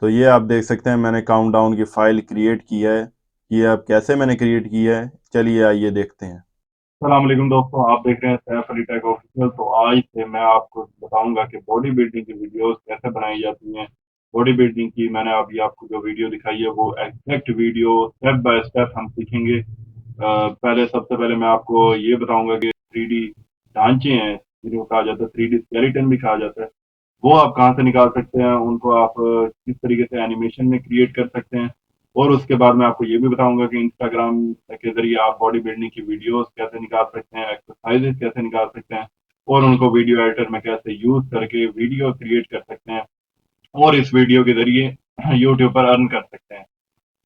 तो ये आप देख सकते हैं मैंने काउंटडाउन की फाइल क्रिएट की है। ये अब कैसे मैंने क्रिएट की है, चलिए आइए देखते हैं। अस्सलाम वालेकुम दोस्तों, आप देख रहे हैं सैफ अली टेक ऑफिशियल। तो आज से मैं आपको बताऊंगा कि बॉडी बिल्डिंग की वीडियोस कैसे बनाई जाती हैं। बॉडी बिल्डिंग की मैंने अभी आपको जो वीडियो दिखाई है वो exact video step by step हम सीखेंगे। पहले सबसे पहले मैं आपको ये बताऊंगा कि 3D ढांचे हैं जिनको कहा जाता है, 3D स्केलेटन भी कहा जाता है, वो आप कहाँ से निकाल सकते हैं, उनको आप किस तरीके से एनिमेशन में क्रिएट कर सकते हैं। और उसके बाद मैं आपको ये भी बताऊंगा कि इंस्टाग्राम के जरिए आप बॉडी बिल्डिंग की वीडियोस कैसे निकाल सकते हैं, एक्सरसाइजेस कैसे निकाल सकते हैं, और उनको वीडियो एडिटर में कैसे यूज करके वीडियो क्रिएट कर सकते हैं और इस वीडियो के जरिए यूट्यूब पर अर्न कर सकते हैं।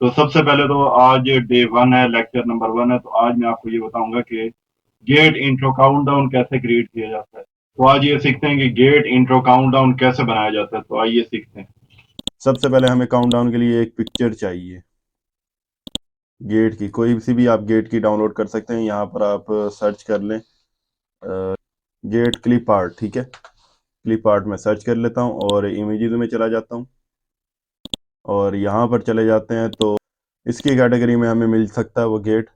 तो सबसे पहले तो आज डे वन है, लेक्चर नंबर वन है। तो आज मैं आपको ये बताऊंगा कि गेट इंट्रो काउंटडाउन कैसे क्रिएट किया जाता है। तो आज ये सीखते हैं कि गेट इंट्रो काउंटडाउन कैसे बनाया जाता है। तो आइए सीखते हैं। सबसे पहले हमें काउंटडाउन के लिए एक पिक्चर चाहिए। गेट की कोई सी भी आप गेट की डाउनलोड कर सकते हैं। यहाँ पर आप सर्च कर लें गेट क्लिप आर्ट, ठीक है। क्लिप आर्ट में सर्च कर लेता हूँ और इमेजेस में चला जाता हूँ और यहाँ पर चले जाते हैं तो इसकी कैटेगरी में हमें मिल सकता है वो गेट।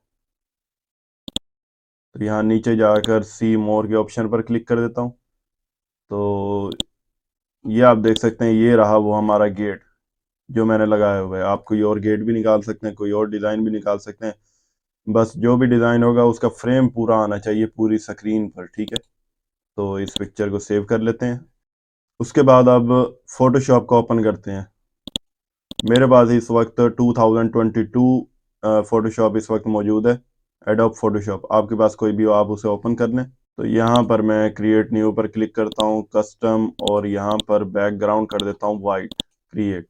तो यहाँ नीचे जाकर सी मोर के ऑप्शन पर क्लिक कर देता हूँ। तो ये आप देख सकते हैं, ये रहा वो हमारा गेट जो मैंने लगाया हुआ है। आप कोई और गेट भी निकाल सकते हैं, कोई और डिज़ाइन भी निकाल सकते हैं। बस जो भी डिज़ाइन होगा उसका फ्रेम पूरा आना चाहिए पूरी स्क्रीन पर, ठीक है। तो इस पिक्चर को सेव कर लेते हैं। उसके बाद अब फोटोशॉप को ओपन करते हैं। मेरे पास इस वक्त 2022 फोटोशॉप इस वक्त मौजूद है। एडोब फोटोशॉप, आपके पास कोई भी हो आप उसे ओपन कर लें। तो यहाँ पर मैं क्रिएट न्यू पर क्लिक करता हूँ, कस्टम, और यहाँ पर बैकग्राउंड कर देता हूँ वाइट, क्रिएट।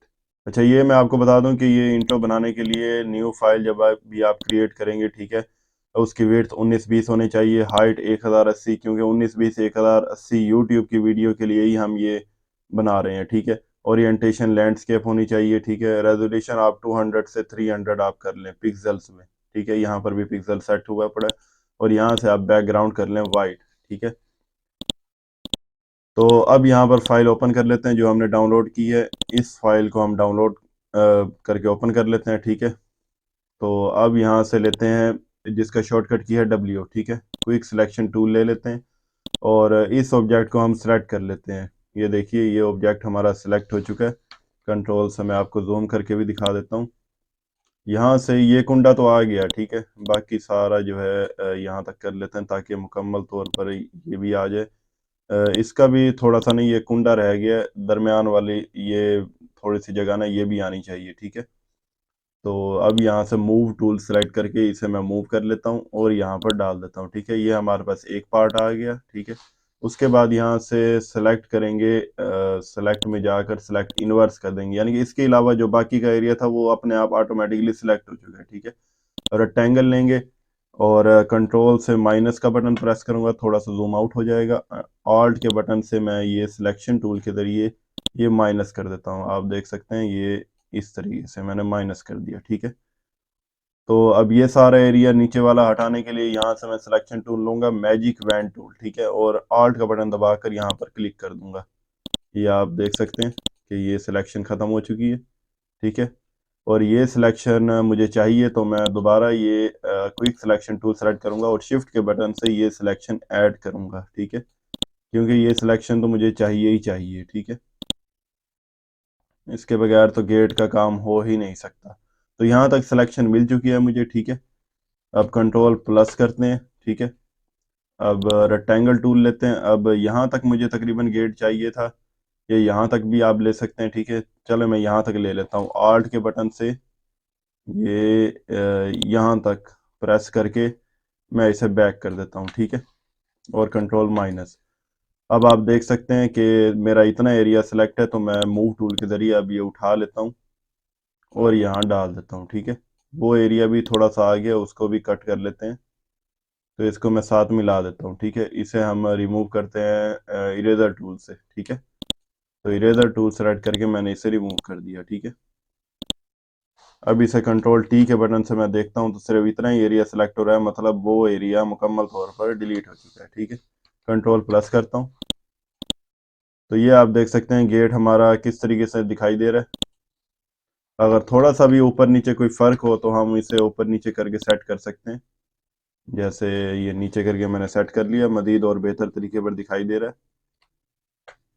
अच्छा, ये मैं आपको बता दूं कि ये इंट्रो बनाने के लिए न्यू फाइल जब भी आप क्रिएट करेंगे, ठीक है, तो उसकी विड्थ 1920 होनी चाहिए, हाइट 1080, क्योंकि 1920 1080 यूट्यूब की वीडियो के लिए ही हम ये बना रहे हैं, ठीक है। ओरिएंटेशन लैंडस्केप होनी चाहिए, ठीक है। रेजोल्यूशन आप 200 से 300 आप कर लें पिक्सल्स में, ठीक है। यहाँ पर भी पिक्सल सेट हुआ पड़ा है। और यहाँ से आप बैकग्राउंड कर लें वाइट, ठीक है। तो अब यहाँ पर फाइल ओपन कर लेते हैं जो हमने डाउनलोड की है। इस फाइल को हम डाउनलोड करके ओपन कर लेते हैं, ठीक है। तो अब यहाँ से लेते हैं जिसका शॉर्टकट की है डब्ल्यू, ठीक है। क्विक सिलेक्शन टूल ले लेते हैं और इस ऑब्जेक्ट को हम सेलेक्ट कर लेते हैं। ये देखिए, ये ऑब्जेक्ट हमारा सिलेक्ट हो चुका है। कंट्रोल से मैं आपको जूम करके भी दिखा देता हूँ। यहाँ से ये कुंडा तो आ गया, ठीक है। बाकी सारा जो है यहाँ तक कर लेते हैं ताकि मुकम्मल तौर पर ये भी आ जाए। इसका भी थोड़ा सा नहीं, ये कुंडा रह गया है, दरमियान वाली ये थोड़ी सी जगह ना ये भी आनी चाहिए, ठीक है। तो अब यहाँ से मूव टूल सेलेक्ट करके इसे मैं मूव कर लेता हूँ और यहाँ पर डाल देता हूँ, ठीक है। ये हमारे पास एक पार्ट आ गया, ठीक है। उसके बाद यहाँ से सेलेक्ट करेंगे, सेलेक्ट में जाकर सेलेक्ट इनवर्स कर देंगे, यानी कि इसके अलावा जो बाकी का एरिया था वो अपने आप ऑटोमेटिकली सिलेक्ट हो चुका है, ठीक है। रेक्टेंगल लेंगे और कंट्रोल से माइनस का बटन प्रेस करूंगा, थोड़ा सा जूम आउट हो जाएगा। ऑल्ट के बटन से मैं ये सिलेक्शन टूल के जरिए ये माइनस कर देता हूँ। आप देख सकते हैं ये इस तरीके से मैंने माइनस कर दिया, ठीक है। तो अब ये सारा एरिया नीचे वाला हटाने के लिए यहाँ से मैं सिलेक्शन टूल लूंगा, मैजिक वैन टूल, ठीक है, और ऑल्ट का बटन दबाकर यहाँ पर क्लिक कर दूंगा। ये आप देख सकते हैं कि ये सिलेक्शन ख़त्म हो चुकी है, ठीक है। और ये सिलेक्शन मुझे चाहिए तो मैं दोबारा ये क्विक सिलेक्शन टूल सेलेक्ट करूंगा और शिफ्ट के बटन से ये सिलेक्शन ऐड करूंगा, ठीक है, क्योंकि ये सिलेक्शन तो मुझे चाहिए ही चाहिए, ठीक है। इसके बगैर तो गेट का काम हो ही नहीं सकता। तो यहाँ तक सिलेक्शन मिल चुकी है मुझे, ठीक है। अब कंट्रोल प्लस करते हैं, ठीक है। अब रेक्टेंगल टूल लेते हैं। अब यहाँ तक मुझे तकरीबन गेट चाहिए था, ये यहाँ तक भी आप ले सकते हैं, ठीक है। चलो मैं यहाँ तक ले लेता हूँ, ऑल्ट के बटन से ये यहाँ तक प्रेस करके मैं इसे बैक कर देता हूँ, ठीक है, और कंट्रोल माइनस। अब आप देख सकते हैं कि मेरा इतना एरिया सिलेक्ट है, तो मैं मूव टूल के ज़रिए अब ये उठा लेता हूँ और यहाँ डाल देता हूँ, ठीक है। वो एरिया भी थोड़ा सा आ गया, उसको भी कट कर लेते हैं। तो इसको मैं साथ मिला देता हूँ, ठीक है। इसे हम रिमूव करते हैं इरेजर टूल से, ठीक है। तो इरेजर टूल सेलेक्ट करके मैंने इसे रिमूव कर दिया, ठीक है। अब इसे कंट्रोल टी के बटन से मैं देखता हूँ तो सिर्फ इतना ही एरिया सेलेक्ट हो रहा है, मतलब वो एरिया मुकम्मल तौर पर डिलीट हो चुका है, ठीक है। कंट्रोल प्लस करता हूँ तो ये आप देख सकते हैं गेट हमारा किस तरीके से दिखाई दे रहा है। अगर थोड़ा सा भी ऊपर नीचे कोई फ़र्क हो तो हम इसे ऊपर नीचे करके सेट कर सकते हैं। जैसे ये नीचे करके मैंने सेट कर लिया, मज़ीद और बेहतर तरीके पर दिखाई दे रहा है।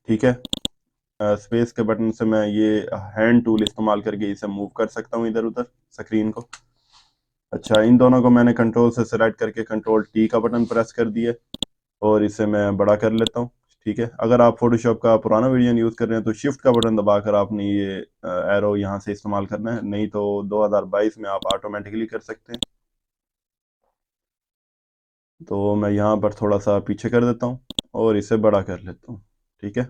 ठीक है। स्पेस के बटन से मैं ये हैंड टूल इस्तेमाल करके इसे मूव कर सकता हूँ इधर उधर स्क्रीन को। अच्छा, इन दोनों को मैंने कंट्रोल से सेलेक्ट करके कंट्रोल टी का बटन प्रेस कर दिया और इसे मैं बड़ा कर लेता हूँ। ठीक है। अगर आप फोटोशॉप का पुराना वर्जन यूज़ कर रहे हैं तो शिफ्ट का बटन दबाकर आपने ये एरो यहाँ से इस्तेमाल करना है, नहीं तो 2022 में आप ऑटोमेटिकली कर सकते हैं। तो मैं यहाँ पर थोड़ा सा पीछे कर देता हूँ और इसे बड़ा कर लेता हूँ। ठीक है।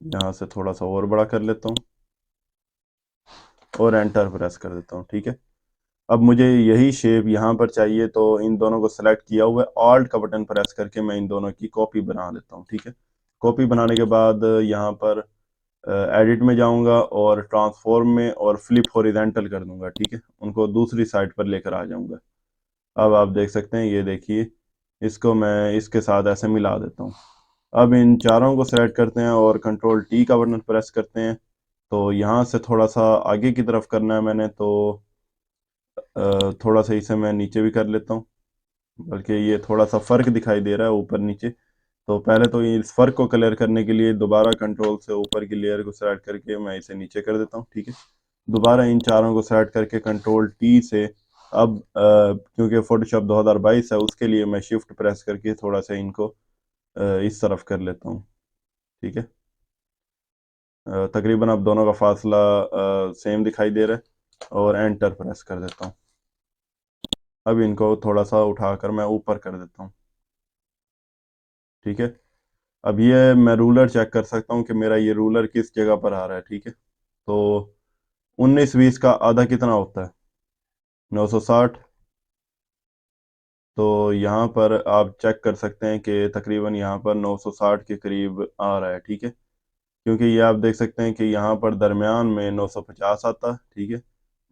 यहाँ से थोड़ा सा और बड़ा कर लेता हूँ और एंटर प्रेस कर देता हूँ। ठीक है। अब मुझे यही शेप यहाँ पर चाहिए, तो इन दोनों को सेलेक्ट किया हुआ है, ऑल्ट का बटन प्रेस करके मैं इन दोनों की कॉपी बना लेता हूँ। ठीक है। कॉपी बनाने के बाद यहाँ पर एडिट में जाऊंगा और ट्रांसफॉर्म में और फ्लिप हॉरिजॉन्टल कर दूंगा। ठीक है। उनको दूसरी साइड पर लेकर आ जाऊंगा। अब आप देख सकते हैं, ये देखिए, इसको मैं इसके साथ ऐसे मिला देता हूँ। अब इन चारों को सेलेक्ट करते हैं और कंट्रोल टी का बटन प्रेस करते हैं। तो यहाँ से थोड़ा सा आगे की तरफ करना है मैंने, तो थोड़ा सा इसे मैं नीचे भी कर लेता हूँ, बल्कि ये थोड़ा सा फर्क दिखाई दे रहा है ऊपर नीचे। तो पहले तो इस फर्क को क्लियर करने के लिए दोबारा कंट्रोल से ऊपर की लेयर को सेलेक्ट करके मैं इसे नीचे कर देता हूँ। ठीक है। दोबारा इन चारों को सेलेक्ट करके कंट्रोल टी से अब क्योंकि फोटोशॉप 2022 है उसके लिए मैं शिफ्ट प्रेस करके थोड़ा सा इनको इस तरफ कर लेता हूँ। ठीक है। तकरीबन अब दोनों का फासला सेम दिखाई दे रहा है और एंटर प्रेस कर देता हूँ। अब इनको थोड़ा सा उठाकर मैं ऊपर कर देता हूँ। ठीक है। अब ये मैं रूलर चेक कर सकता हूँ कि मेरा ये रूलर किस जगह पर आ रहा है। ठीक है। तो 19-20 का आधा कितना होता है? 960। तो यहाँ पर आप चेक कर सकते हैं कि तकरीबन यहाँ पर 960 के करीब आ रहा है। ठीक है। क्योंकि ये आप देख सकते हैं कि यहाँ पर दरमियान में 950 आता है। ठीक है।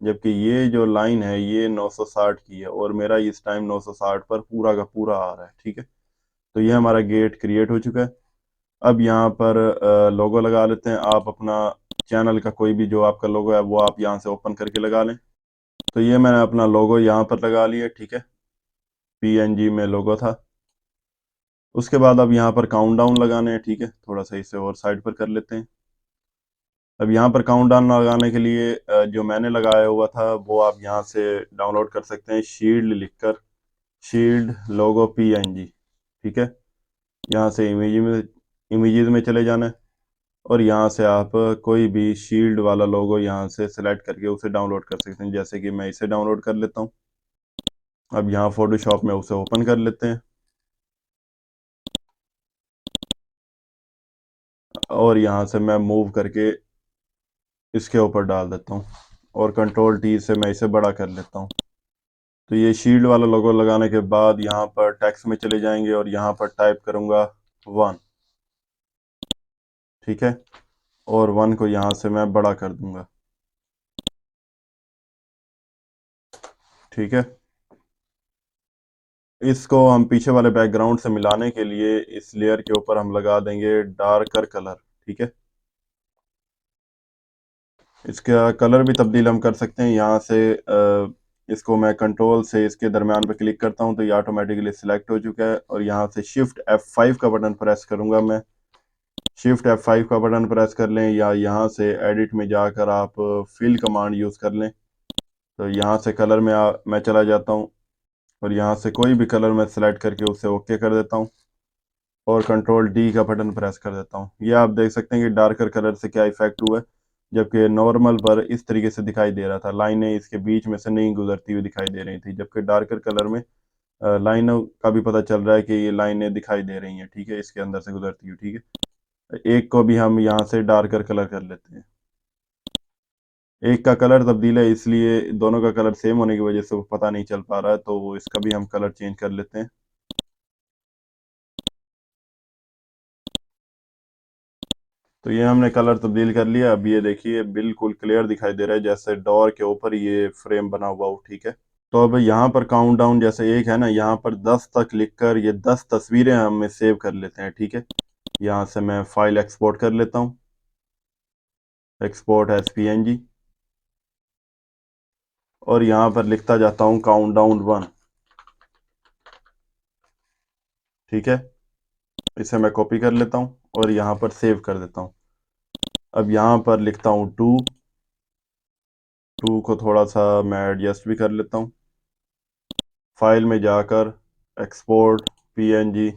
जबकि ये जो लाइन है ये 960 की है और मेरा इस टाइम 960 पर पूरा का पूरा आ रहा है। ठीक है। तो ये हमारा गेट क्रिएट हो चुका है। अब यहाँ पर लोगो लगा लेते हैं। आप अपना चैनल का कोई भी जो आपका लोगो है वो आप यहाँ से ओपन करके लगा लें। तो ये मैंने अपना लोगो यहाँ पर लगा लिया। ठीक है। पीएनजी में लोगो था। उसके बाद अब यहाँ पर काउंटडाउन लगाने हैं। ठीक है। थोड़ा सा इसे और साइड पर कर लेते हैं। अब यहाँ पर काउंटडाउन लगाने के लिए जो मैंने लगाया हुआ था वो आप यहाँ से डाउनलोड कर सकते हैं, शील्ड लिखकर, शील्ड लोगो पीएनजी। ठीक है। यहाँ से इमेजेस में चले जाना है और यहाँ से आप कोई भी शील्ड वाला लोगो यहाँ से सिलेक्ट करके उसे डाउनलोड कर सकते हैं, जैसे कि मैं इसे डाउनलोड कर लेता हूँ। अब यहाँ फोटोशॉप में उसे ओपन कर लेते हैं और यहाँ से मैं मूव करके इसके ऊपर डाल देता हूँ और कंट्रोल टी से मैं इसे बड़ा कर लेता हूँ। तो ये शील्ड वाला लोगो लगाने के बाद यहाँ पर टेक्स्ट में चले जाएंगे और यहाँ पर टाइप करूँगा 1। ठीक है। और 1 को यहाँ से मैं बड़ा कर दूंगा। ठीक है। इसको हम पीछे वाले बैकग्राउंड से मिलाने के लिए इस लेयर के ऊपर हम लगा देंगे डार्कर कलर। ठीक है। इसका कलर भी तब्दील हम कर सकते हैं। यहाँ से इसको मैं कंट्रोल से इसके दरमियान पे क्लिक करता हूँ तो ये ऑटोमेटिकली सिलेक्ट हो चुका है और यहाँ से शिफ्ट F5 का बटन प्रेस करूँगा मैं। शिफ्ट F5 का बटन प्रेस कर लें या यहाँ से एडिट में जाकर आप फिल कमांड यूज़ कर लें। तो यहाँ से कलर में मैं चला जाता हूँ और यहाँ से कोई भी कलर मैं सेलेक्ट करके उसे ओके कर देता हूँ और कंट्रोल डी का बटन प्रेस कर देता हूँ। ये आप देख सकते हैं कि डार्कर कलर से क्या इफेक्ट हुआ है, जबकि नॉर्मल पर इस तरीके से दिखाई दे रहा था, लाइनें इसके बीच में से नहीं गुजरती हुई दिखाई दे रही थी, जबकि डार्कर कलर में लाइनों का भी पता चल रहा है कि ये लाइनें दिखाई दे रही हैं। ठीक है। इसके अंदर से गुजरती हुई। ठीक है। एक को भी हम यहाँ से डार्कर कलर कर लेते हैं। एक का कलर तब्दील है इसलिए दोनों का कलर सेम होने की वजह से वो पता नहीं चल पा रहा है, तो इसका भी हम कलर चेंज कर लेते हैं। तो ये हमने कलर तब्दील कर लिया। अब ये देखिए बिल्कुल क्लियर दिखाई दे रहा है जैसे डोर के ऊपर ये फ्रेम बना हुआ हो। ठीक है। तो अब यहाँ पर काउंट डाउन जैसे एक है ना, यहाँ पर 10 तक लिखकर ये 10 तस्वीरें हम सेव कर लेते हैं। ठीक है। यहाँ से मैं फाइल एक्सपोर्ट कर लेता हूँ, एक्सपोर्ट एज PNG, और यहाँ पर लिखता जाता हूँ countdown 1। ठीक है, इसे मैं कॉपी कर लेता हूँ और यहाँ पर सेव कर देता हूँ। अब यहाँ पर लिखता हूँ 2 को थोड़ा सा मैं एडजस्ट भी कर लेता हूँ। फाइल में जाकर एक्सपोर्ट PNG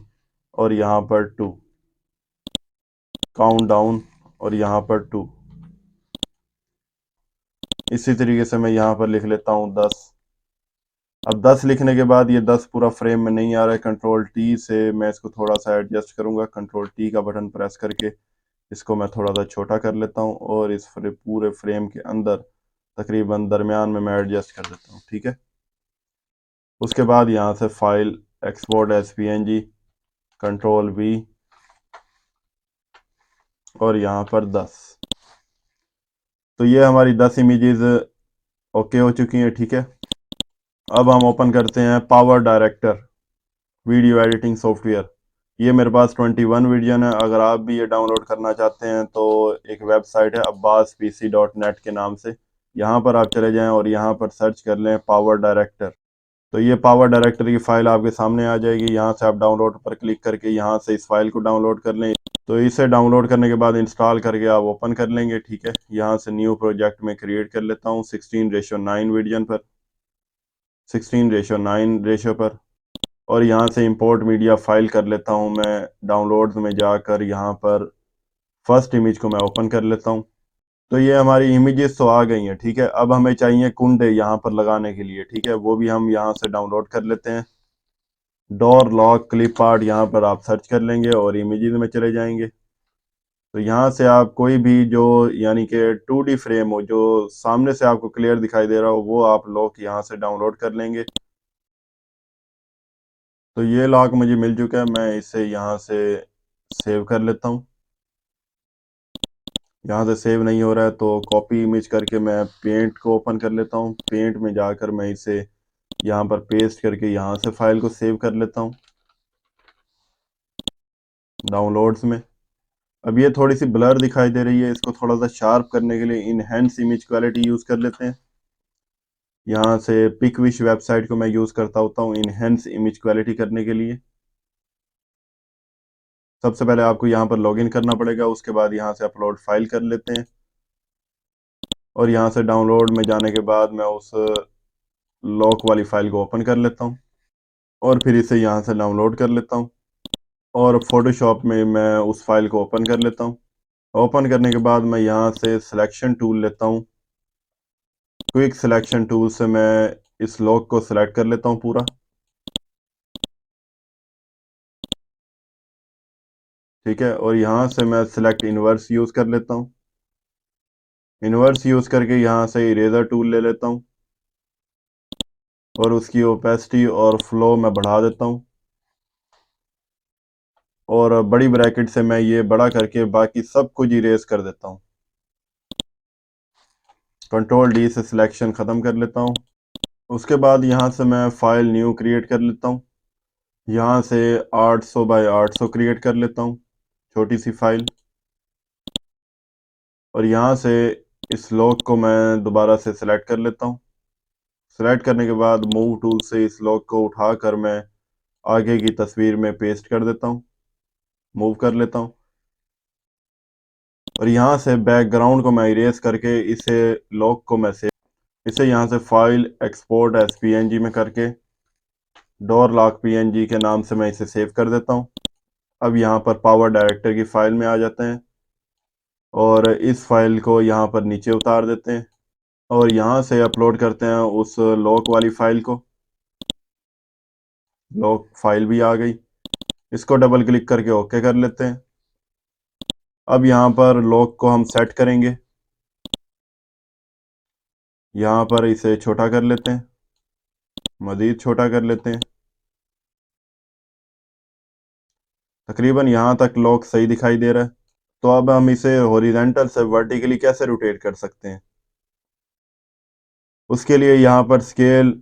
और यहाँ पर 2, countdown और यहाँ पर 2। इसी तरीके से मैं यहाँ पर लिख लेता हूँ 10। अब 10 लिखने के बाद ये 10 पूरा फ्रेम में नहीं आ रहा है, कंट्रोल T से मैं इसको थोड़ा सा एडजस्ट करूँगा। कंट्रोल T का बटन प्रेस करके इसको मैं थोड़ा सा छोटा कर लेता हूँ और इस पूरे फ्रेम के अंदर तकरीबन दरमियान में मैं एडजस्ट कर देता हूँ। ठीक है, उसके बाद यहाँ से file export as PNG, control V और यहाँ पर 10। तो ये हमारी 10 इमेजेस ओके हो चुकी हैं। ठीक है, अब हम ओपन करते हैं power director video editing software. ये मेरे पास 21 वर्जन है। अगर आप भी ये डाउनलोड करना चाहते हैं तो एक वेबसाइट है abbasPC.net के नाम से, यहाँ पर आप चले जाएं और यहाँ पर सर्च कर लें पावर डायरेक्टर। तो ये पावर डायरेक्टर की फ़ाइल आपके सामने आ जाएगी। यहाँ से आप डाउनलोड पर क्लिक करके यहाँ से इस फाइल को डाउनलोड कर लें। तो इसे डाउनलोड करने के बाद इंस्टॉल करके आप ओपन कर लेंगे। ठीक है, यहाँ से न्यू प्रोजेक्ट में क्रिएट कर लेता हूँ 16:9 वर्जन पर, 16:9 रेशो पर, और यहाँ से इंपोर्ट मीडिया फाइल कर लेता हूँ मैं। डाउनलोड्स में जाकर यहाँ पर फर्स्ट इमेज को मैं ओपन कर लेता हूँ। तो ये हमारी इमेजेस तो आ गई हैं। ठीक है, अब हमें चाहिए कुंडे यहाँ पर लगाने के लिए। ठीक है, वो भी हम यहाँ से डाउनलोड कर लेते हैं। डोर लॉक क्लिप आर्ट यहाँ पर आप सर्च कर लेंगे और इमेजेस में चले जाएंगे। तो यहाँ से आप कोई भी जो यानी कि 2D फ्रेम हो, जो सामने से आपको क्लियर दिखाई दे रहा हो, वो आप लॉक यहाँ से डाउनलोड कर लेंगे। तो ये लॉक मुझे मिल चुका है, मैं इसे यहाँ से सेव कर लेता हूँ। यहाँ से सेव नहीं हो रहा है तो कॉपी इमेज करके मैं पेंट को ओपन कर लेता हूँ। पेंट में जाकर मैं इसे यहाँ पर पेस्ट करके यहाँ से फाइल को सेव कर लेता हूँ डाउनलोड्स में। अब ये थोड़ी सी ब्लर दिखाई दे रही है, इसको थोड़ा सा शार्प करने के लिए इनहेंस इमेज क्वालिटी यूज़ कर लेते हैं। यहाँ से पिकविश वेबसाइट को मैं यूज़ करता होता हूँ इनहेंस इमेज क्वालिटी करने के लिए। सबसे पहले आपको यहाँ पर लॉगिन करना पड़ेगा, उसके बाद यहाँ से अपलोड फाइल कर लेते हैं और यहाँ से डाउनलोड में जाने के बाद मैं उस लॉक वाली फाइल को ओपन कर लेता हूँ और फिर इसे यहाँ से डाउनलोड कर लेता हूँ और फोटोशॉप में मैं उस फाइल को ओपन कर लेता हूँ। ओपन करने के बाद मैं यहाँ से सिलेक्शन टूल लेता हूँ। क्विक सिलेक्शन टूल से मैं इस लॉक को सिलेक्ट कर लेता हूँ पूरा। ठीक है, और यहाँ से मैं सिलेक्ट इनवर्स यूज़ कर लेता हूँ। इनवर्स यूज़ करके यहाँ से इरेजर टूल ले लेता हूँ और उसकी ओपेसिटी और फ्लो मैं बढ़ा देता हूँ और बड़ी ब्रैकेट से मैं ये बड़ा करके बाकी सब कुछ इरेज कर देता हूँ। कंट्रोल D से सिलेक्शन ख़त्म कर लेता हूँ। उसके बाद यहाँ से मैं फाइल न्यू क्रिएट कर लेता हूँ। यहाँ से 800 बाय 800 क्रिएट कर लेता हूँ, छोटी सी फाइल। और यहाँ से इस लॉक को मैं दोबारा से सिलेक्ट कर लेता हूँ। सिलेक्ट करने के बाद मूव टूल से इस लॉक को उठाकर मैं आगे की तस्वीर में पेस्ट कर देता हूँ, मूव कर लेता हूँ। और यहाँ से बैकग्राउंड को मैं इरेज करके इसे लॉक को मैं इसे यहाँ से फाइल एक्सपोर्ट एज PNG में करके डोर लॉक PNG के नाम से मैं इसे सेव कर देता हूँ। अब यहाँ पर पावर डायरेक्टर की फाइल में आ जाते हैं और इस फाइल को यहाँ पर नीचे उतार देते हैं और यहाँ से अपलोड करते हैं उस लॉक वाली फाइल को। लॉक फाइल भी आ गई, इसको डबल क्लिक करके ओके कर लेते हैं। अब यहाँ पर लॉक को हम सेट करेंगे, यहाँ पर इसे छोटा कर लेते हैं, मज़ीद छोटा कर लेते हैं। तकरीबन यहाँ तक लॉक सही दिखाई दे रहा है। तो अब हम इसे हॉरिजॉन्टल से वर्टिकली कैसे रोटेट कर सकते हैं, उसके लिए यहाँ पर स्केल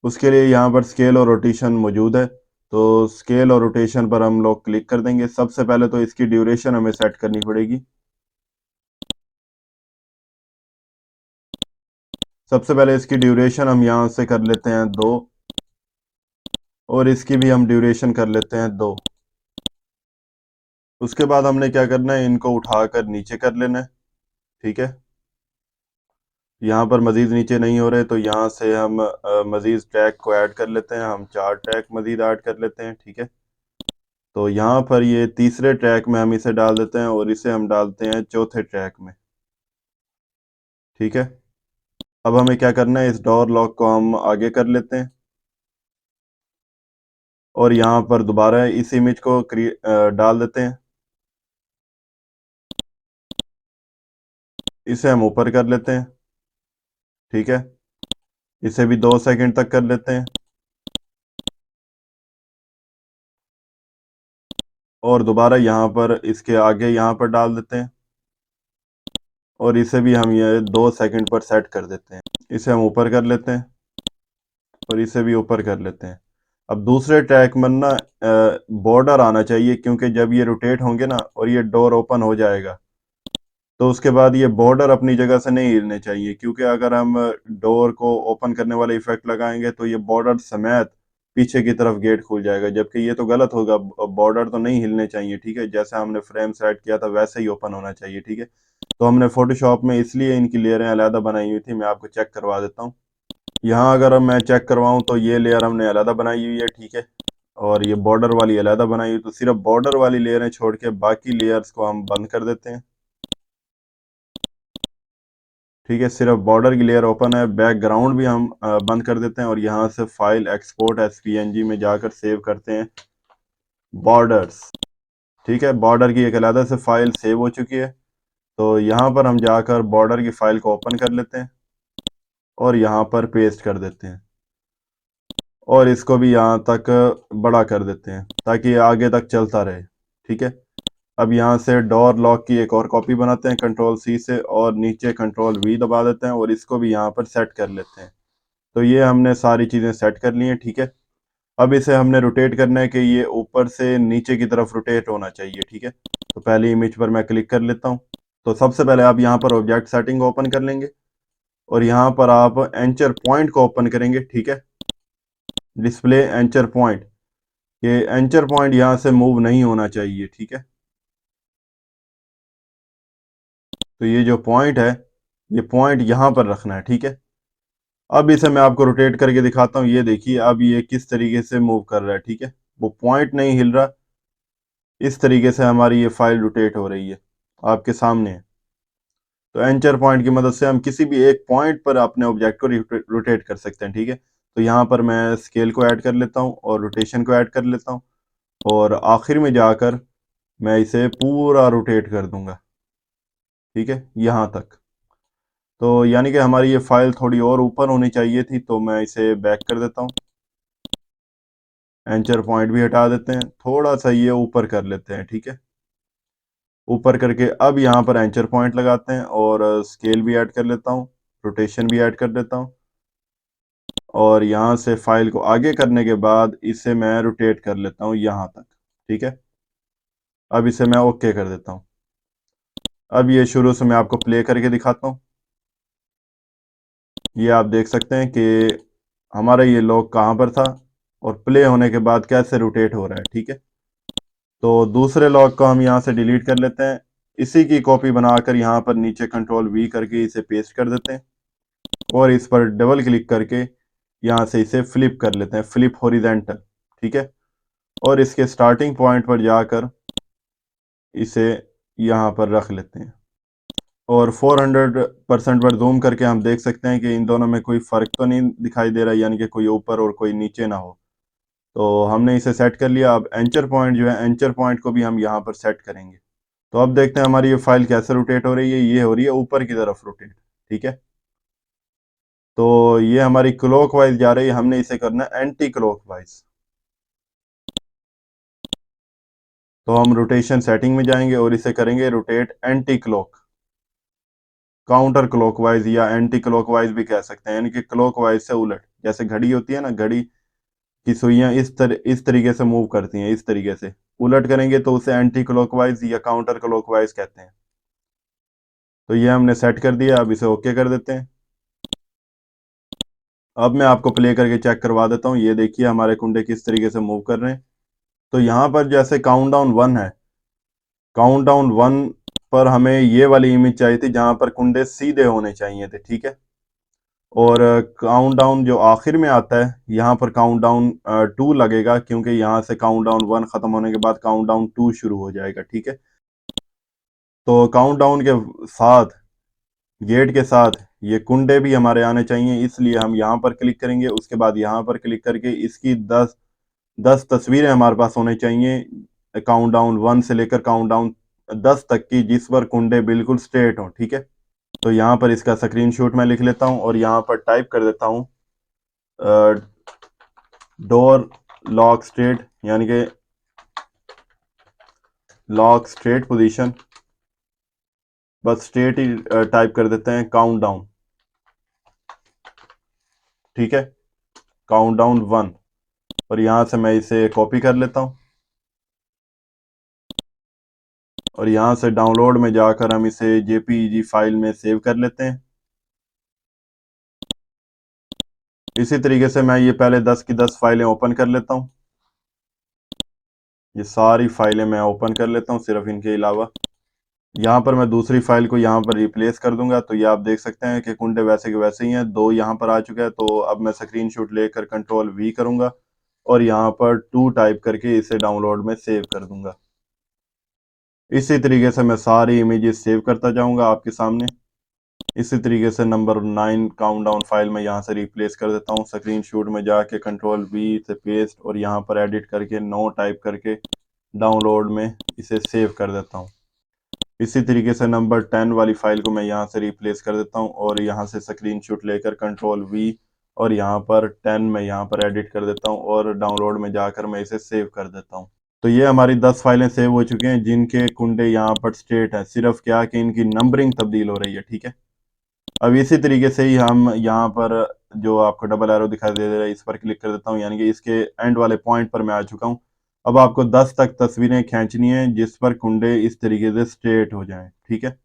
उसके लिए यहाँ पर स्केल और रोटेशन मौजूद है। तो स्केल और रोटेशन पर हम लोग क्लिक कर देंगे। सबसे पहले तो इसकी ड्यूरेशन हमें सेट करनी पड़ेगी। सबसे पहले इसकी ड्यूरेशन हम यहाँ से कर लेते हैं 2, और इसकी भी हम ड्यूरेशन कर लेते हैं 2। उसके बाद हमने क्या करना है, इनको उठाकर नीचे कर लेना है। ठीक है, यहाँ पर मजीद नीचे नहीं हो रहे, तो यहाँ से हम मजीद ट्रैक को ऐड कर लेते हैं। हम 4 ट्रैक मजीद ऐड कर लेते हैं। ठीक है, तो यहाँ पर ये तीसरे ट्रैक में हम इसे डाल देते हैं, और इसे हम डालते हैं चौथे ट्रैक में। ठीक है, अब हमें क्या करना है, इस डोर लॉक को हम आगे कर लेते हैं, और यहाँ पर दोबारा इस इमेज को डाल देते हैं। इसे हम ऊपर कर लेते हैं। ठीक है, इसे भी 2 सेकंड तक कर लेते हैं, और दोबारा यहाँ पर इसके आगे यहाँ पर डाल देते हैं, और इसे भी हम ये 2 सेकंड पर सेट कर देते हैं। इसे हम ऊपर कर लेते हैं, और इसे भी ऊपर कर लेते हैं। अब दूसरे ट्रैक में ना बॉर्डर आना चाहिए, क्योंकि जब ये रोटेट होंगे ना और ये डोर ओपन हो जाएगा, तो उसके बाद ये बॉर्डर अपनी जगह से नहीं हिलने चाहिए, क्योंकि अगर हम डोर को ओपन करने वाला इफेक्ट लगाएंगे तो ये बॉर्डर समेत पीछे की तरफ गेट खुल जाएगा, जबकि ये तो गलत होगा। बॉर्डर तो नहीं हिलने चाहिए। ठीक है, जैसे हमने फ्रेम सेट किया था वैसे ही ओपन होना चाहिए। ठीक है, तो हमने फोटोशॉप में इसलिए इनकी लेयरें अलग बनाई हुई थी। मैं आपको चेक करवा देता हूँ। यहाँ अगर मैं चेक करवाऊँ तो ये लेयर हमने अलग बनाई हुई है। ठीक है, और ये बॉर्डर वाली अलग बनाई हुई, तो सिर्फ बॉर्डर वाली लेयरें छोड़ के बाकी लेयर्स को हम बंद कर देते हैं। ठीक है, सिर्फ बॉर्डर की लेयर ओपन है। बैकग्राउंड भी हम बंद कर देते हैं, और यहाँ से फाइल एक्सपोर्ट एस पीएनजी में जाकर सेव करते हैं बॉर्डर्स। ठीक है, बॉर्डर की एक अलग से फाइल सेव हो चुकी है। तो यहाँ पर हम जाकर बॉर्डर की फाइल को ओपन कर लेते हैं, और यहाँ पर पेस्ट कर देते हैं, और इसको भी यहाँ तक बड़ा कर देते हैं ताकि ये आगे तक चलता रहे। ठीक है, अब यहाँ से डोर लॉक की एक और कॉपी बनाते हैं कंट्रोल सी से, और नीचे कंट्रोल वी दबा देते हैं, और इसको भी यहाँ पर सेट कर लेते हैं। तो ये हमने सारी चीज़ें सेट कर ली हैं। ठीक है, अब इसे हमने रोटेट करना है कि ये ऊपर से नीचे की तरफ रोटेट होना चाहिए। ठीक है, तो पहली इमेज पर मैं क्लिक कर लेता हूँ। तो सबसे पहले आप यहाँ पर ऑब्जेक्ट सेटिंग को ओपन कर लेंगे, और यहाँ पर आप एंचर पॉइंट को ओपन करेंगे। ठीक है, डिस्प्ले एंचर पॉइंट, ये एंचर पॉइंट यहाँ से मूव नहीं होना चाहिए। ठीक है, तो ये जो पॉइंट है, ये पॉइंट यहाँ पर रखना है। ठीक है, अब इसे मैं आपको रोटेट करके दिखाता हूँ। ये देखिए अब ये किस तरीके से मूव कर रहा है। ठीक है, वो पॉइंट नहीं हिल रहा। इस तरीके से हमारी ये फाइल रोटेट हो रही है, आपके सामने है। तो एंचर पॉइंट की मदद से हम किसी भी एक पॉइंट पर अपने ऑब्जेक्ट को रोटेट कर सकते हैं। ठीक है, तो यहाँ पर मैं स्केल को ऐड कर लेता हूँ, और रोटेशन को ऐड कर लेता हूँ, और आखिर में जाकर मैं इसे पूरा रोटेट कर दूंगा। ठीक है, यहाँ तक। तो यानी कि हमारी ये फाइल थोड़ी और ऊपर होनी चाहिए थी, तो मैं इसे बैक कर देता हूँ। एंचर पॉइंट भी हटा देते हैं, थोड़ा सा ये ऊपर कर लेते हैं। ठीक है, ऊपर करके अब यहाँ पर एंचर पॉइंट लगाते हैं, और स्केल भी ऐड कर लेता हूँ, रोटेशन भी ऐड कर देता हूँ, और यहाँ से फाइल को आगे करने के बाद इसे मैं रोटेट कर लेता हूँ यहाँ तक। ठीक है, अब इसे मैं ओके कर देता हूँ। अब ये शुरू से मैं आपको प्ले करके दिखाता हूँ। ये आप देख सकते हैं कि हमारा ये लॉक कहाँ पर था, और प्ले होने के बाद कैसे रोटेट हो रहा है। ठीक है, तो दूसरे लॉक को हम यहाँ से डिलीट कर लेते हैं। इसी की कॉपी बनाकर यहाँ पर नीचे कंट्रोल वी करके इसे पेस्ट कर देते हैं, और इस पर डबल क्लिक करके यहाँ से इसे फ्लिप कर लेते हैं, फ्लिप हॉरिजेंटल। ठीक है, और इसके स्टार्टिंग पॉइंट पर जाकर इसे यहाँ पर रख लेते हैं, और 400% पर जूम करके हम देख सकते हैं कि इन दोनों में कोई फ़र्क तो नहीं दिखाई दे रहा, यानी कि कोई ऊपर और कोई नीचे ना हो। तो हमने इसे सेट कर लिया। अब एंचर पॉइंट जो है, एंचर पॉइंट को भी हम यहाँ पर सेट करेंगे। तो अब देखते हैं हमारी ये फाइल कैसे रोटेट हो रही है। ये हो रही है ऊपर की तरफ रोटेट। ठीक है, तो ये हमारी क्लॉक वाइज जा रही है, हमने इसे करना है एंटी क्लॉक वाइज। तो हम रोटेशन सेटिंग में जाएंगे, और इसे करेंगे rotate anti clock, counter clockwise या एंटी क्लॉकवाइज भी कह सकते हैं, यानी कि क्लॉकवाइज से उलट। जैसे घड़ी होती है ना, घड़ी की सुइयां इस तरीके से मूव करती हैं, इस तरीके से उलट करेंगे तो उसे एंटी क्लॉकवाइज या काउंटर क्लॉकवाइज कहते हैं। तो ये हमने सेट कर दिया, अब इसे ओके कर देते हैं। अब मैं आपको प्ले करके चेक करवा देता हूँ। ये देखिए हमारे कुंडे किस तरीके से मूव कर रहे हैं। तो यहाँ पर जैसे काउंटडाउन 1 है, काउंटडाउन 1 पर हमें ये वाली इमेज चाहिए थी जहां पर कुंडे सीधे होने चाहिए थे, ठीक है। और काउंटडाउन जो आखिर में आता है, यहाँ पर काउंटडाउन 2 लगेगा, क्योंकि यहाँ से काउंटडाउन 1 खत्म होने के बाद काउंटडाउन 2 शुरू हो जाएगा, ठीक है। तो काउंटडाउन के साथ, गेट के साथ ये कुंडे भी हमारे आने चाहिए, इसलिए हम यहाँ पर क्लिक करेंगे। उसके बाद यहाँ पर क्लिक करके इसकी 10 तस्वीरें हमारे पास होनी चाहिए, काउंटडाउन 1 से लेकर काउंटडाउन 10 तक की, जिस पर कुंडे बिल्कुल स्ट्रेट हों, ठीक है। तो यहाँ पर इसका स्क्रीनशॉट मैं लिख लेता हूँ और यहाँ पर टाइप कर देता हूँ डोर लॉक स्ट्रेट, यानी कि लॉक स्ट्रेट पोजीशन, बस स्ट्रेट ही टाइप कर देते हैं, काउंटडाउन, ठीक है, काउंटडाउन 1। और यहाँ से मैं इसे कॉपी कर लेता हूँ और यहाँ से डाउनलोड में जाकर हम इसे जेपीईजी फाइल में सेव कर लेते हैं। इसी तरीके से मैं ये पहले 10 की 10 फाइलें ओपन कर लेता हूँ। ये सारी फाइलें मैं ओपन कर लेता हूँ सिर्फ इनके अलावा। यहाँ पर मैं दूसरी फाइल को यहाँ पर रिप्लेस कर दूंगा। तो ये आप देख सकते हैं कि कुंडे वैसे के वैसे ही हैं, 2 यहाँ पर आ चुका है। तो अब मैं स्क्रीनशॉट लेकर कंट्रोल वी करूंगा और यहाँ पर 2 टाइप करके इसे डाउनलोड में सेव कर दूंगा। इसी तरीके से मैं सारी इमेजेस सेव करता जाऊंगा आपके सामने। इसी तरीके से नंबर 9 काउंटडाउन फाइल में यहाँ से रिप्लेस कर देता हूँ। स्क्रीनशॉट में जाके कंट्रोल वी से पेस्ट और यहाँ पर एडिट करके नो टाइप करके डाउनलोड में इसे सेव कर देता हूँ। इसी तरीके से नंबर 10 वाली फाइल को मैं यहाँ से रिप्लेस कर देता हूँ और यहाँ से स्क्रीनशॉट लेकर कंट्रोल वी और यहाँ पर 10 में यहाँ पर एडिट कर देता हूँ और डाउनलोड में जाकर मैं इसे सेव कर देता हूँ। तो ये हमारी 10 फाइलें सेव हो चुकी हैं जिनके कुंडे यहाँ पर स्ट्रेट है, सिर्फ क्या कि इनकी नंबरिंग तब्दील हो रही है, ठीक है। अब इसी तरीके से ही हम यहाँ पर जो आपको डबल एरो दिखाई दे रहा है, इस पर क्लिक कर देता हूँ, यानी कि इसके एंड वाले पॉइंट पर मैं आ चुका हूँ। अब आपको 10 तक तस्वीरें खींचनी है जिस पर कुंडे इस तरीके से स्ट्रेट हो जाएं, ठीक है।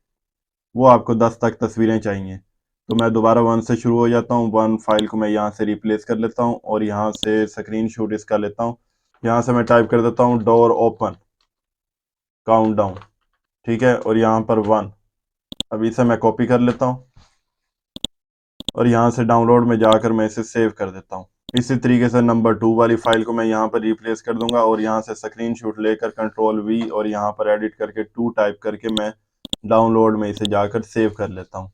वो आपको 10 तक तस्वीरें चाहिए। तो मैं दोबारा 1 से शुरू हो जाता हूँ। 1 फाइल को मैं यहाँ से रिप्लेस कर लेता हूँ और यहाँ से स्क्रीनशॉट इसका लेता हूँ। यहाँ से मैं टाइप कर देता हूँ डोर ओपन काउंटडाउन, ठीक है, और यहाँ पर 1। अब इसे मैं कॉपी कर लेता हूँ और यहाँ से डाउनलोड में जाकर मैं इसे सेव कर देता हूँ। इसी तरीके से नंबर 2 वाली फाइल को मैं यहाँ पर रिप्लेस कर दूंगा और यहाँ से स्क्रीनशॉट लेकर कंट्रोल वी और यहाँ पर एडिट करके 2 टाइप करके मैं डाउनलोड में इसे जाकर सेव कर लेता हूँ।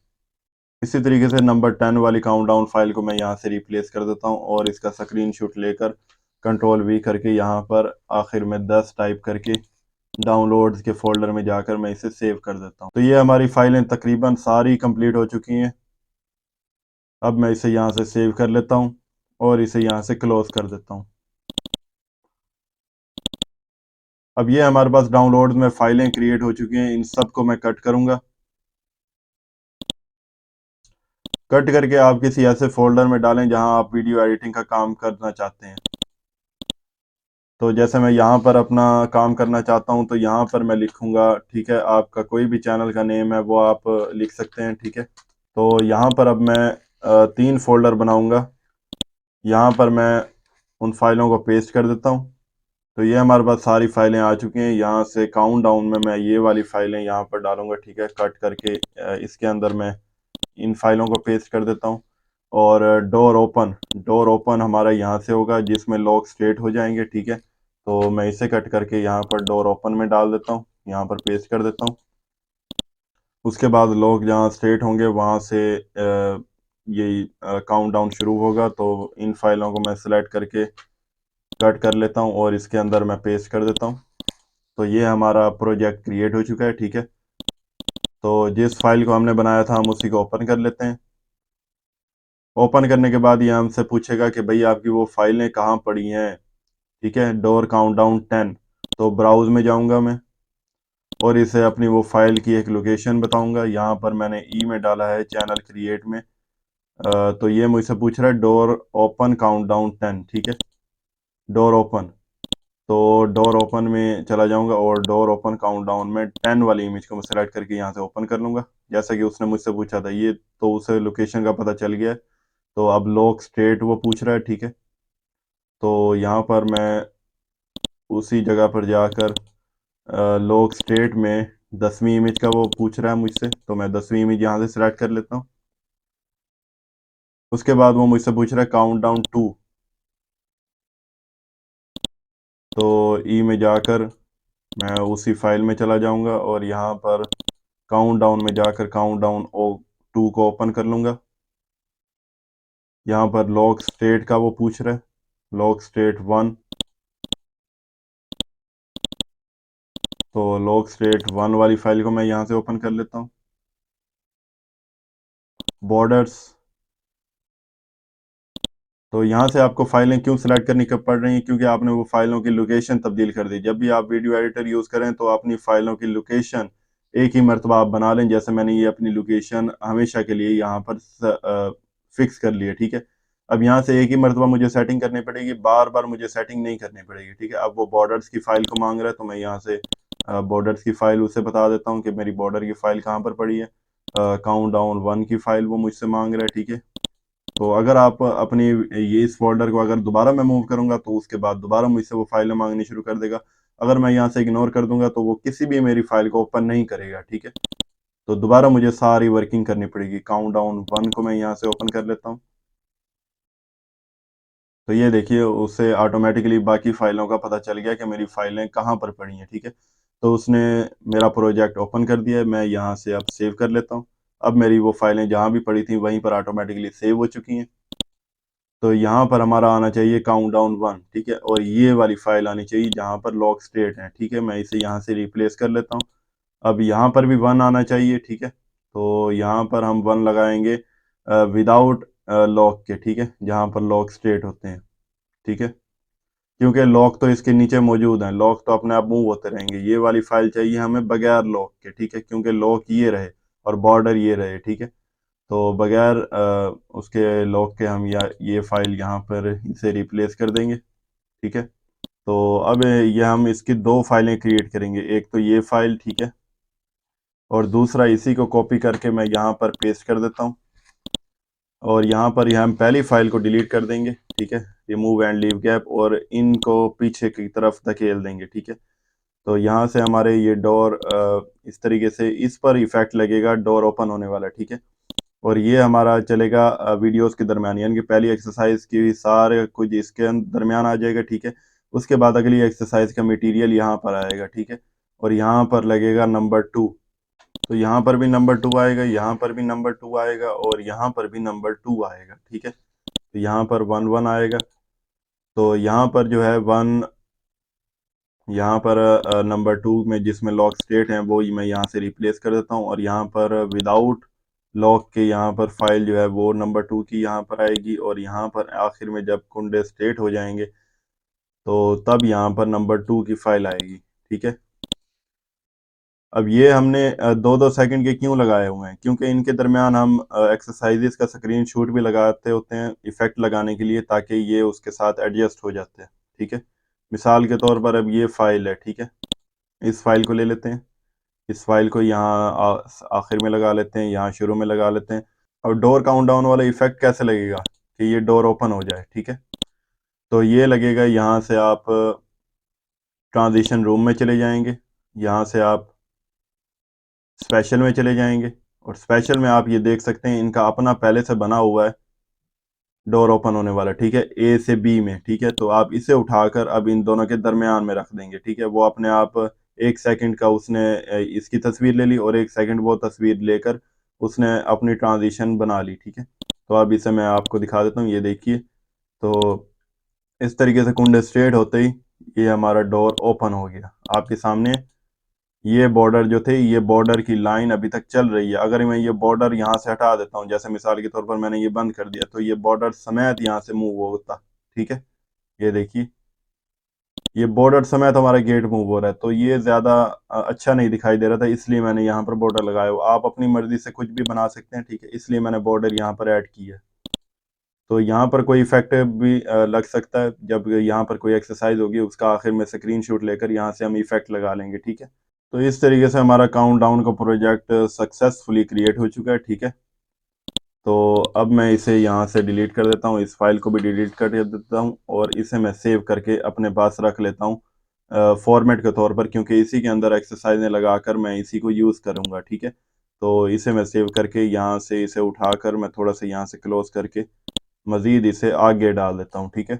इसी तरीके से नंबर 10 वाली काउंटडाउन फाइल को मैं यहाँ से रिप्लेस कर देता हूँ और इसका स्क्रीनशॉट लेकर कंट्रोल वी करके यहाँ पर आखिर में 10 टाइप करके डाउनलोड्स के फोल्डर में जाकर मैं इसे सेव कर देता हूँ। तो ये हमारी फाइलें तकरीबन सारी कंप्लीट हो चुकी हैं। अब मैं इसे यहाँ से सेव कर लेता हूँ और इसे यहाँ से क्लोज कर देता हूँ। अब ये हमारे पास डाउनलोड में फाइलें क्रिएट हो चुकी हैं। इन सब को मैं कट करूंगा। कट करके आप किसी ऐसे फोल्डर में डालें जहां आप वीडियो एडिटिंग का काम करना चाहते हैं। तो जैसे मैं यहाँ पर अपना काम करना चाहता हूँ तो यहाँ पर मैं लिखूंगा, ठीक है, आपका कोई भी चैनल का नेम है वो आप लिख सकते हैं, ठीक है। तो यहाँ पर अब मैं 3 फोल्डर बनाऊंगा। यहाँ पर मैं उन फाइलों को पेस्ट कर देता हूँ। तो ये हमारे पास सारी फाइलें आ चुकी हैं। यहाँ से काउंट डाउन में मैं ये वाली फाइलें यहाँ पर डालूंगा, ठीक है, कट करके इसके अंदर मैं इन फाइलों को पेस्ट कर देता हूँ। और डोर ओपन हमारा यहाँ से होगा जिसमें लॉक स्ट्रेट हो जाएंगे, ठीक है। तो मैं इसे कट करके यहाँ पर डोर ओपन में डाल देता हूँ, यहाँ पर पेस्ट कर देता हूँ। उसके बाद लॉक जहाँ स्ट्रेट होंगे वहाँ से ये काउंट डाउन शुरू होगा। तो इन फाइलों को मैं सिलेक्ट करके कट कर लेता हूँ और इसके अंदर मैं पेस्ट कर देता हूँ। तो ये हमारा प्रोजेक्ट क्रिएट हो चुका है, ठीक है। तो जिस फाइल को हमने बनाया था हम उसी को ओपन कर लेते हैं। ओपन करने के बाद ये हमसे पूछेगा कि भाई आपकी वो फाइलें कहाँ पड़ी हैं, ठीक है, डोर काउंटडाउन 10। तो ब्राउज में जाऊंगा मैं और इसे अपनी वो फाइल की एक लोकेशन बताऊंगा। यहाँ पर मैंने ई में डाला है चैनल क्रिएट में तो ये मुझसे पूछ रहा है डोर ओपन काउंटडाउन 10, ठीक है, डोर ओपन। तो डोर ओपन में चला जाऊंगा और डोर ओपन काउंटडाउन में 10 वाली इमेज को मैं सेलेक्ट करके यहाँ से ओपन कर लूंगा, जैसा कि उसने मुझसे पूछा था ये, तो उसे लोकेशन का पता चल गया है। तो अब लॉक स्टेट वो पूछ रहा है, ठीक है। तो यहाँ पर मैं उसी जगह पर जाकर लॉक स्टेट में 10वीं इमेज का वो पूछ रहा है मुझसे, तो मैं 10वीं इमेज यहाँ से सिलेक्ट कर लेता हूँ। उसके बाद वो मुझसे पूछ रहा है काउंट डाउन 2। तो ई में जाकर मैं उसी फाइल में चला जाऊंगा और यहाँ पर काउंट डाउन में जाकर काउंट डाउन ओ 2 को ओपन कर लूंगा। यहाँ पर लॉक स्टेट का वो पूछ रहा है, लॉक स्टेट 1। तो लॉक स्टेट 1 वाली फाइल को मैं यहाँ से ओपन कर लेता हूँ। बॉर्डर्स, तो यहाँ से आपको फाइलें क्यों सिलेक्ट करनी कब पड़ रही हैं, क्योंकि आपने वो फाइलों की लोकेशन तब्दील कर दी। जब भी आप वीडियो एडिटर यूज़ करें तो अपनी फाइलों की लोकेशन एक ही मरतबा आप बना लें, जैसे मैंने ये अपनी लोकेशन हमेशा के लिए यहाँ पर फिक्स कर ली है, ठीक है। अब यहाँ से एक ही मरतबा मुझे सेटिंग करनी पड़ेगी, बार बार मुझे सेटिंग नहीं करनी पड़ेगी, ठीक है। अब वो बॉर्डर्स की फ़ाइल को मांग रहा है, तो मैं यहाँ से बॉर्डर्स की फ़ाइल उसे बता देता हूँ कि मेरी बॉर्डर की फ़ाइल कहाँ पर पड़ी है। काउंट डाउन 1 की फ़ाइल वो मुझसे मांग रहा है, ठीक है। तो अगर आप अपनी ये इस फोल्डर को अगर दोबारा मैं मूव करूंगा तो उसके बाद दोबारा मुझसे वो फाइलें मांगनी शुरू कर देगा। अगर मैं यहाँ से इग्नोर कर दूंगा तो वो किसी भी मेरी फाइल को ओपन नहीं करेगा, ठीक है। तो दोबारा मुझे सारी वर्किंग करनी पड़ेगी। काउंट डाउन 1 को मैं यहाँ से ओपन कर लेता हूँ। तो ये देखिए उसे ऑटोमेटिकली बाकी फाइलों का पता चल गया कि मेरी फाइलें कहाँ पर पड़ी हैं, ठीक है। तो उसने मेरा प्रोजेक्ट ओपन कर दिया है। मैं यहाँ से अब सेव कर लेता हूँ। अब मेरी वो फाइलें जहाँ भी पड़ी थी वहीं पर ऑटोमेटिकली सेव हो चुकी हैं। तो यहाँ पर हमारा आना चाहिए काउंट डाउन 1, ठीक है, और ये वाली फाइल आनी चाहिए जहाँ पर लॉक स्टेट है, ठीक है। मैं इसे यहाँ से रिप्लेस कर लेता हूँ। अब यहाँ पर भी 1 आना चाहिए, ठीक है। तो यहाँ पर हम 1 लगाएंगे विदाउट लॉक के, ठीक है, जहाँ पर लॉक स्टेट होते हैं, ठीक है। क्योंकि लॉक तो इसके नीचे मौजूद है, लॉक तो अपने आप मूव होते रहेंगे। ये वाली फाइल चाहिए हमें बगैर लॉक के, ठीक है, क्योंकि लॉक ये रहे और बॉर्डर ये रहे, ठीक है। तो बगैर उसके लॉक के हम ये फाइल यहाँ पर इसे रिप्लेस कर देंगे, ठीक है। तो अब ये हम इसकी दो फाइलें क्रिएट करेंगे, एक तो ये फाइल, ठीक है, और दूसरा इसी को कॉपी करके मैं यहाँ पर पेस्ट कर देता हूँ। और यहाँ पर हम पहली फाइल को डिलीट कर देंगे, ठीक है, रिमूव एंड लीव गैप, और इनको पीछे की तरफ धकेल देंगे, ठीक है। तो यहाँ से हमारे ये डोर इस तरीके से इस पर इफेक्ट लगेगा, डोर ओपन होने वाला, ठीक है। और ये हमारा चलेगा वीडियोस के दरमियान, यानी कि पहली एक्सरसाइज की सारे कुछ इसके दरमियान आ जाएगा, ठीक है। उसके बाद अगली एक्सरसाइज का मटेरियल यहाँ पर आएगा, ठीक है। और यहाँ पर लगेगा नंबर 2। तो यहाँ पर भी नंबर 2 आएगा, यहाँ पर भी नंबर 2 आएगा, और यहाँ पर भी नंबर 2 आएगा, ठीक है। तो यहाँ पर 1 1 आएगा। तो यहाँ पर जो है 1, यहाँ पर नंबर 2 में जिसमें लॉक स्टेट है वो मैं यहाँ से रिप्लेस कर देता हूँ, और यहाँ पर विदाउट लॉक के यहाँ पर फाइल जो है वो नंबर 2 की यहाँ पर आएगी, और यहाँ पर आखिर में जब कुंडे स्टेट हो जाएंगे तो तब यहाँ पर नंबर 2 की फाइल आएगी, ठीक है। अब ये हमने 2-2 सेकंड के क्यों लगाए हुए हैं, क्योंकि इनके दरमियान हम एक्सरसाइजेस का स्क्रीन शॉट भी लगाते होते हैं इफेक्ट लगाने के लिए, ताकि ये उसके साथ एडजस्ट हो जाते हैं, ठीक है। मिसाल के तौर पर अब ये फाइल है, ठीक है, इस फाइल को ले लेते हैं। इस फाइल को यहाँ आखिर में लगा लेते हैं, यहाँ शुरू में लगा लेते हैं। और डोर काउंटडाउन वाला इफेक्ट कैसे लगेगा कि ये डोर ओपन हो जाए, ठीक है। तो ये लगेगा, यहाँ से आप ट्रांजिशन रूम में चले जाएंगे, यहाँ से आप स्पेशल में चले जाएंगे, और स्पेशल में आप ये देख सकते हैं इनका अपना पहले से बना हुआ है डोर ओपन होने वाला, ठीक है, ए से बी में, ठीक है। तो आप इसे उठाकर अब इन दोनों के दरमियान में रख देंगे, ठीक है। वो अपने आप 1 सेकंड का उसने इसकी तस्वीर ले ली, और 1 सेकंड वो तस्वीर लेकर उसने अपनी ट्रांजिशन बना ली, ठीक है। तो अब इसे मैं आपको दिखा देता हूँ, ये देखिए। तो इस तरीके से कुंडे स्ट्रेट होते ही ये हमारा डोर ओपन हो गया आपके सामने। ये बॉर्डर जो थे, ये बॉर्डर की लाइन अभी तक चल रही है। अगर मैं ये बॉर्डर यहाँ से हटा देता हूँ, जैसे मिसाल के तौर पर मैंने ये बंद कर दिया, तो ये बॉर्डर समेत यहाँ से मूव होता, ठीक है। ये देखिए, ये बॉर्डर समेत हमारा गेट मूव हो रहा है। तो ये ज़्यादा अच्छा नहीं दिखाई दे रहा था, इसलिए मैंने यहाँ पर बॉर्डर लगाया हुआ। आप अपनी मर्जी से कुछ भी बना सकते हैं, ठीक है, इसलिए मैंने बॉर्डर यहाँ पर ऐड की है। तो यहाँ पर कोई इफेक्ट भी लग सकता है। जब यहाँ पर कोई एक्सरसाइज होगी उसका आखिर में स्क्रीनशॉट लेकर यहाँ से हम इफेक्ट लगा लेंगे, ठीक है। तो इस तरीके से हमारा काउंट डाउन का प्रोजेक्ट सक्सेसफुली क्रिएट हो चुका है, ठीक है। तो अब मैं इसे यहाँ से डिलीट कर देता हूँ, इस फाइल को भी डिलीट कर देता हूँ और इसे मैं सेव करके अपने पास रख लेता हूँ फॉर्मेट के तौर पर, क्योंकि इसी के अंदर एक्सरसाइजें लगाकर मैं इसी को यूज़ करूँगा, ठीक है। तो इसे मैं सेव करके यहाँ से इसे उठाकर मैं थोड़ा सा यहाँ से क्लोज करके मज़ीद इसे आगे डाल देता हूँ, ठीक है।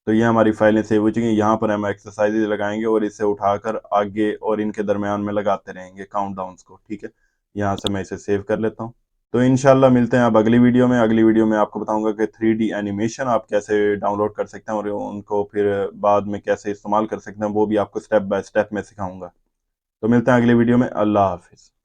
तो ये हमारी फाइलें सेव हो चुकी हैं। यहाँ पर हम एक्सरसाइजेज लगाएंगे और इसे उठाकर आगे और इनके दरमियान में लगाते रहेंगे काउंट डाउन्स को, ठीक है। यहाँ से मैं इसे सेव कर लेता हूँ। तो इंशाल्लाह मिलते हैं अब अगली वीडियो में। अगली वीडियो में आपको बताऊंगा कि 3D एनिमेशन आप कैसे डाउनलोड कर सकते हैं और उनको फिर बाद में कैसे इस्तेमाल कर सकते हैं, वो भी आपको स्टेप बाय स्टेप में सिखाऊंगा। तो मिलते हैं अगली वीडियो में। अल्लाह हाफिज़।